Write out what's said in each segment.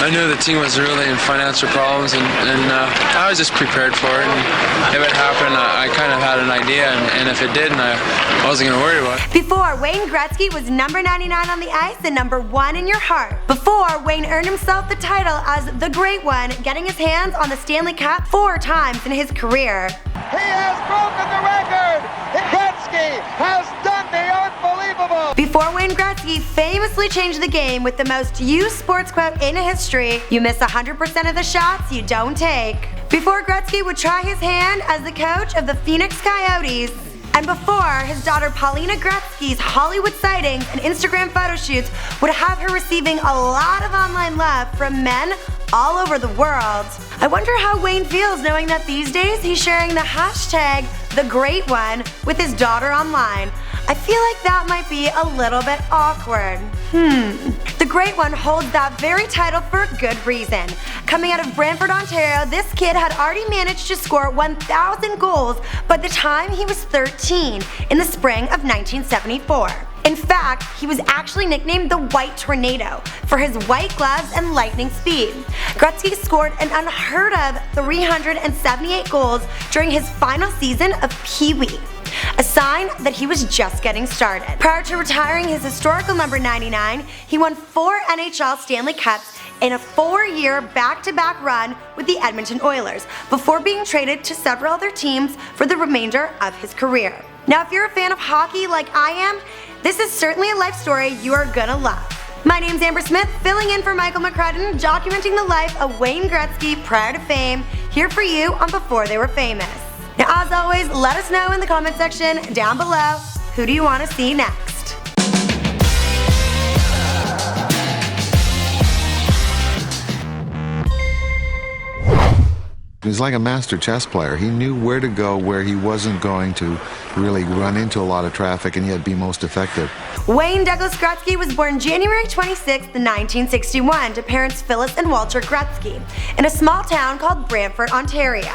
I knew the team was really in financial problems, and I was just prepared for it. And if it happened, I kind of had an idea, and if it didn't, I wasn't going to worry about it. Before, Wayne Gretzky was number 99 on the ice and number 1 in your heart. Before, Wayne earned himself the title as the Great One, getting his hands on the Stanley Cup 4 times in his career. He has broken the record! Gretzky has done the unbelievable! Before Wayne Gretzky famously changed the game with the most used sports quote in history, "You miss 100% of the shots you don't take." Before Gretzky would try his hand as the coach of the Phoenix Coyotes, and before his daughter Paulina Gretzky's Hollywood sightings and Instagram photo shoots would have her receiving a lot of online love from men all over the world. I wonder how Wayne feels knowing that these days he's sharing the hashtag #TheGreatOne with his daughter online. I feel like that might be a little bit awkward. The Great One holds that very title for a good reason. Coming out of Brantford, Ontario, this kid had already managed to score 1,000 goals by the time he was 13 in the spring of 1974. In fact, he was actually nicknamed the White Tornado for his white gloves and lightning speed. Gretzky scored an unheard of 378 goals during his final season of Pee Wee, a sign that he was just getting started. Prior to retiring his historical number 99, he won 4 NHL Stanley Cups in a 4-year back-to-back run with the Edmonton Oilers, before being traded to several other teams for the remainder of his career. Now, if you're a fan of hockey like I am, this is certainly a life story you are gonna love. My name's Amber Smith, filling in for Michael McCrudden, documenting the life of Wayne Gretzky prior to fame, here for you on Before They Were Famous. Now, as always, let us know in the comment section down below, who do you want to see next? He's like a master chess player. He knew where to go, where he wasn't going to really run into a lot of traffic and yet be most effective. Wayne Douglas Gretzky was born January 26, 1961 to parents Phyllis and Walter Gretzky in a small town called Brantford, Ontario,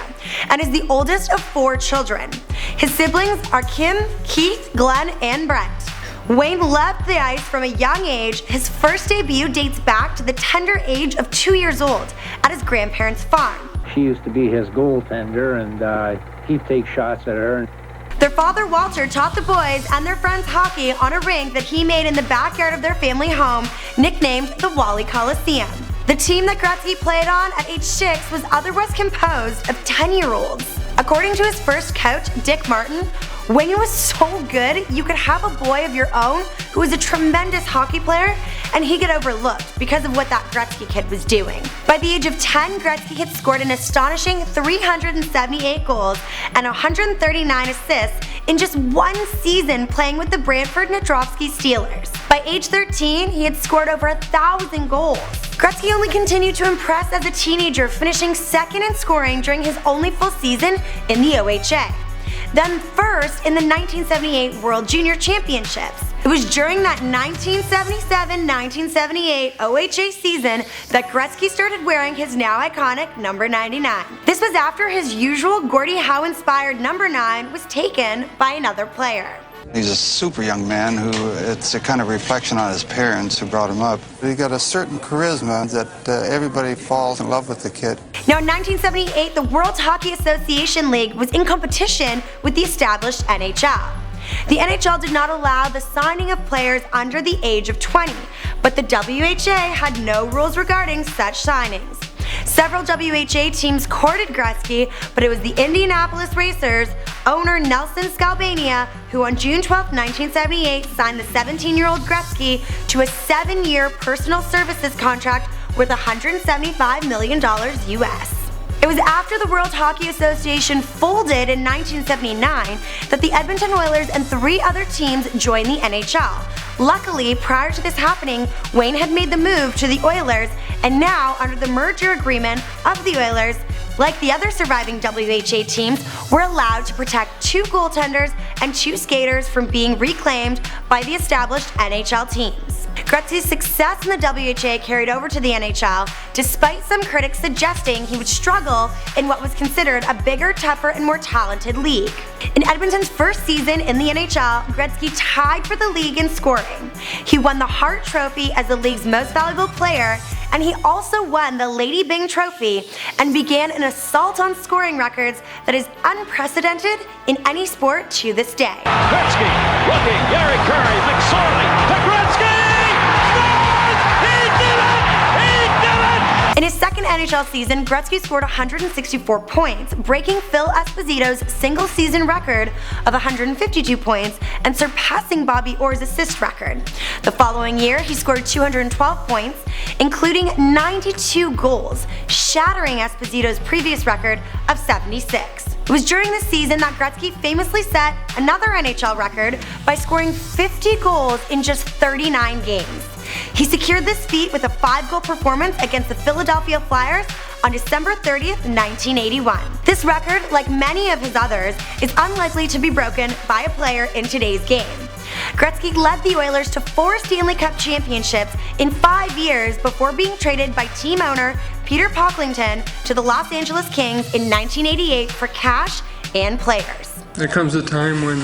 and is the oldest of 4 children. His siblings are Kim, Keith, Glenn, and Brent. Wayne loved the ice from a young age. His first debut dates back to the tender age of 2 years old at his grandparents' farm. She used to be his goaltender, and he'd take shots at her. Their father Walter taught the boys and their friends hockey on a rink that he made in the backyard of their family home, nicknamed the Wally Coliseum. The team that Gretzky played on at age 6 was otherwise composed of 10-year-olds. According to his first coach, Dick Martin, Wayne was so good you could have a boy of your own who was a tremendous hockey player and he get overlooked because of what that Gretzky kid was doing. By the age of 10, Gretzky had scored an astonishing 378 goals and 139 assists in just 1 season playing with the Brantford Steelers. By age 13, he had scored over 1,000 goals. Gretzky only continued to impress as a teenager, finishing 2nd in scoring during his only full season in the OHA. Then first in the 1978 World Junior Championships. It was during that 1977-1978 OHA season that Gretzky started wearing his now iconic number 99. This was after his usual Gordie Howe-inspired number 9 was taken by another player. He's a super young man who, it's a kind of reflection on his parents who brought him up. He got a certain charisma that everybody falls in love with the kid. Now in 1978, the World Hockey Association League was in competition with the established NHL. The NHL did not allow the signing of players under the age of 20, but the WHA had no rules regarding such signings. Several WHA teams courted Gretzky, but it was the Indianapolis Racers owner Nelson Scalabania who on June 12, 1978 signed the 17-year-old Gretzky to a 7-year personal services contract worth $175 million US. It was after the World Hockey Association folded in 1979 that the Edmonton Oilers and 3 other teams joined the NHL. Luckily, prior to this happening, Wayne had made the move to the Oilers, and now, under the merger agreement of the Oilers, like the other surviving WHA teams, were allowed to protect 2 goaltenders and 2 skaters from being reclaimed by the established NHL teams. Gretzky's success in the WHA carried over to the NHL, despite some critics suggesting he would struggle in what was considered a bigger, tougher, and more talented league. In Edmonton's first season in the NHL, Gretzky tied for the league in scoring. He won the Hart Trophy as the league's most valuable player and he also won the Lady Byng Trophy and began an assault on scoring records that is unprecedented in any sport to this day. Gretzky looking, Gary Curry, McSorley to Gretzky! Scores! He did it! He did it! In his second NHL season, Gretzky scored 164 points, breaking Phil Esposito's single-season record of 152 points and surpassing Bobby Orr's assist record. The following year, he scored 212 points, including 92 goals, shattering Esposito's previous record of 76. It was during this season that Gretzky famously set another NHL record by scoring 50 goals in just 39 games. He secured this feat with a 5-goal performance against the Philadelphia Flyers on December 30th, 1981. This record, like many of his others, is unlikely to be broken by a player in today's game. Gretzky led the Oilers to 4 Stanley Cup championships in 5 years before being traded by team owner Peter Pocklington to the Los Angeles Kings in 1988 for cash and players. There comes a time when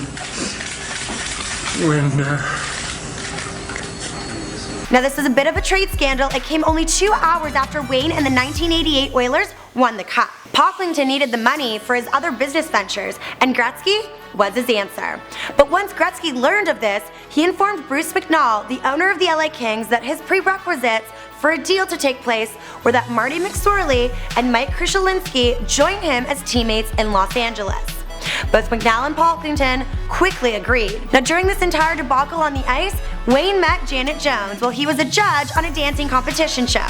Now this is a bit of a trade scandal. It came only 2 hours after Wayne and the 1988 Oilers won the Cup. Pocklington needed the money for his other business ventures, and Gretzky was his answer. But once Gretzky learned of this, he informed Bruce McNall, the owner of the LA Kings, that his prerequisites for a deal to take place were that Marty McSorley and Mike Krushelinski join him as teammates in Los Angeles. Both McNall and Pocklington quickly agreed. Now during this entire debacle on the ice, Wayne met Janet Jones while he was a judge on a dancing competition show.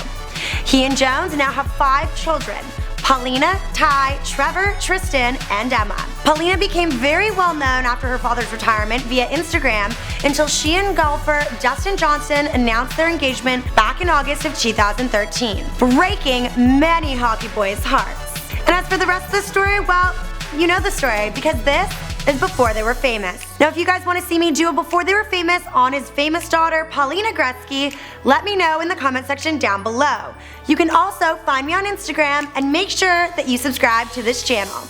He and Jones now have 5 children: Paulina, Ty, Trevor, Tristan, and Emma. Paulina became very well known after her father's retirement via Instagram until she and golfer Dustin Johnson announced their engagement back in August of 2013, breaking many hockey boys' hearts. And as for the rest of the story, well, you know the story, because this is before they were famous. Now if you guys want to see me do a before they were famous on his famous daughter Paulina Gretzky, let me know in the comment section down below. You can also find me on Instagram and make sure that you subscribe to this channel.